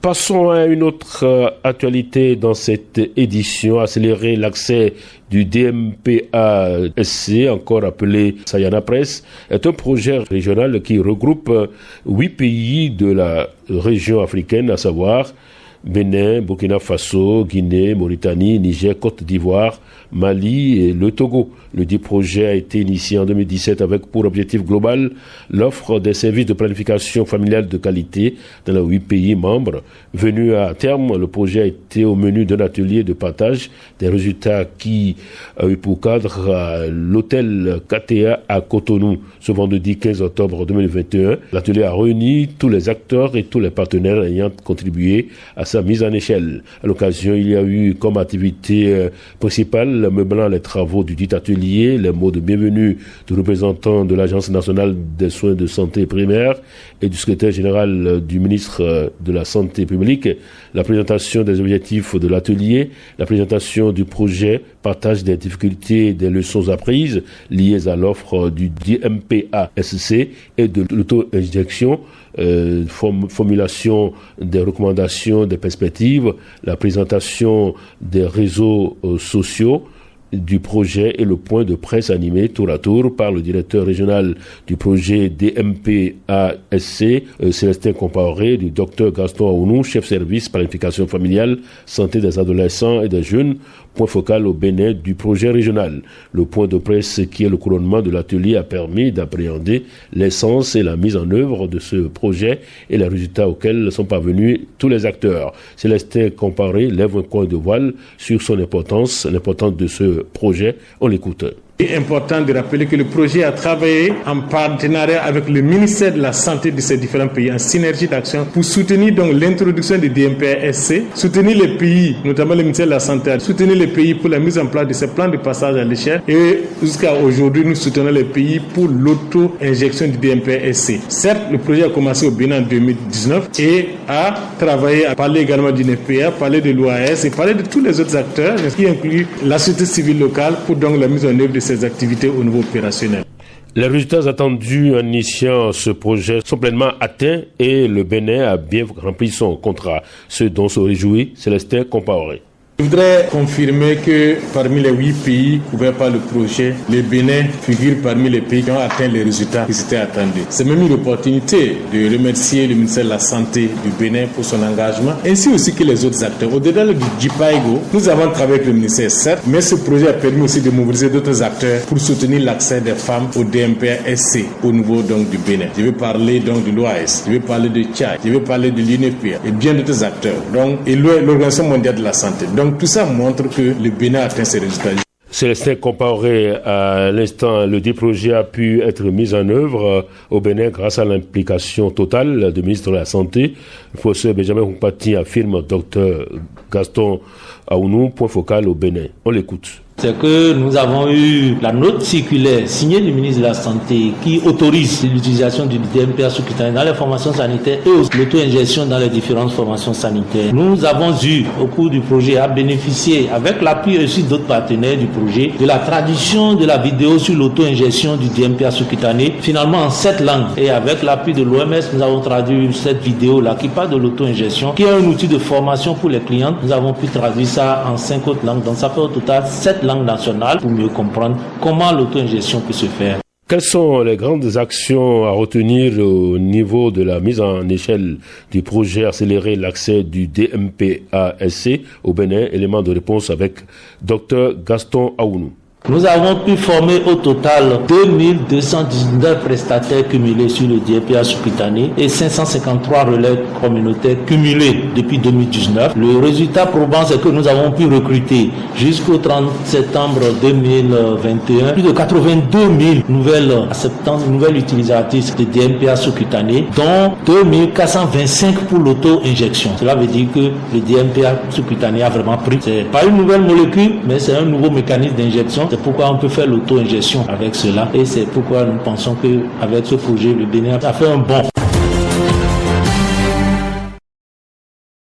Passons à une autre actualité dans cette édition, accélérer l'accès du DMPA-SC, encore appelé Sayana Press, est un projet régional qui regroupe 8 pays de la région africaine, à savoir Bénin, Burkina Faso, Guinée, Mauritanie, Niger, Côte d'Ivoire, Mali et le Togo. Le dit projet a été initié en 2017 avec pour objectif global l'offre des services de planification familiale de qualité dans les 8 pays membres. Venu à terme, le projet a été au menu d'un atelier de partage des résultats qui a eu pour cadre l'hôtel KTA à Cotonou ce vendredi 15 octobre 2021. L'atelier a réuni tous les acteurs et tous les partenaires ayant contribué à sa mise en échelle. À l'occasion, il y a eu comme activité principale meublant les travaux du dit atelier, les mots de bienvenue du représentant de l'Agence nationale des soins de santé primaire et du secrétaire général du ministre de la Santé publique, la présentation des objectifs de l'atelier, la présentation du projet, partage des difficultés et des leçons apprises liées à l'offre du DMPA-SC et de l'auto-injection, formulation des recommandations, des perspectives, la présentation des réseaux sociaux du projet et le point de presse animé tour à tour par le directeur régional du projet DMPA-SC, Célestin Compaoré, du docteur Gaston Aounou, chef service planification familiale, santé des adolescents et des jeunes, point focal au Bénin du projet régional. Le point de presse qui est le couronnement de l'atelier a permis d'appréhender l'essence et la mise en œuvre de ce projet et les résultats auxquels sont parvenus tous les acteurs. Célestin Compaoré lève un coin de voile sur son l'importance de ce projet. On l'écoute. Il est important de rappeler que le projet a travaillé en partenariat avec le ministère de la Santé de ces différents pays en synergie d'action pour soutenir donc l'introduction du DMPA-SC, soutenir les pays, notamment le ministère de la Santé, soutenir les pays pour la mise en place de ces plans de passage à l'échelle et jusqu'à aujourd'hui nous soutenons les pays pour l'auto-injection du DMPA-SC. Certes, le projet a commencé au Bénin en 2019 et a travaillé à parler également du NFPA, parler de l'OAS et parler de tous les autres acteurs, qui incluent la société civile locale pour donc la mise en œuvre de ces activités au niveau opérationnel. Les résultats attendus en initiant ce projet sont pleinement atteints et le Bénin a bien rempli son contrat. Ce dont se réjouit Célestin Compaoré. Je voudrais confirmer que parmi les 8 pays couverts par le projet, le Bénin figure parmi les pays qui ont atteint les résultats qui s'étaient attendus. C'est même une opportunité de remercier le ministère de la Santé du Bénin pour son engagement, ainsi aussi que les autres acteurs. Au-delà du JIPAIGO, nous avons travaillé avec le ministère, certes, mais ce projet a permis aussi de mobiliser d'autres acteurs pour soutenir l'accès des femmes au DMPA-SC au niveau donc du Bénin. Je vais parler donc de l'OAS, je vais parler de Tchad, je vais parler de l'UNFPA et bien d'autres acteurs. Donc, et l'Organisation mondiale de la santé. Donc, tout ça montre que le Bénin a atteint ses résultats. Célestin Compaoré, à l'instant, le dit projet a pu être mis en œuvre au Bénin grâce à l'implication totale du ministre de la Santé. Le professeur Benjamin Humpati affirme Dr Gaston Aounou, point focal au Bénin. On l'écoute. C'est que nous avons eu la note circulaire signée du ministre de la Santé qui autorise l'utilisation du DMPA sous-cutané dans les formations sanitaires et aussi l'auto-injection dans les différentes formations sanitaires. Nous avons eu, au cours du projet, à bénéficier, avec l'appui aussi d'autres partenaires du projet, de la traduction de la vidéo sur l'auto-injection du DMPA sous-cutané, finalement en 7 langues. Et avec l'appui de l'OMS, nous avons traduit cette vidéo-là qui parle de l'auto-injection, qui est un outil de formation pour les clients. Nous avons pu traduire ça en 5 autres langues, donc ça fait au total 7 langue nationale pour mieux comprendre comment l'auto-injection peut se faire. Quelles sont les grandes actions à retenir au niveau de la mise en échelle du projet accélérer l'accès du DMPA-SC au Bénin? Élément de réponse avec Dr Gaston Aounou. Nous avons pu former au total 2219 prestataires cumulés sur le DMPA sous-cutané et 553 relais communautaires cumulés depuis 2019. Le résultat probant, c'est que nous avons pu recruter jusqu'au 30 septembre 2021 plus de 82 000 nouvelles utilisatrices de DMPA sous-cutané, dont 2425 pour l'auto-injection. Cela veut dire que le DMPA sous-cutané a vraiment pris. C'est pas une nouvelle molécule, mais c'est un nouveau mécanisme d'injection. C'est pourquoi on peut faire l'auto-injection avec cela et c'est pourquoi nous pensons qu'avec ce projet, le Bénin a fait un bond.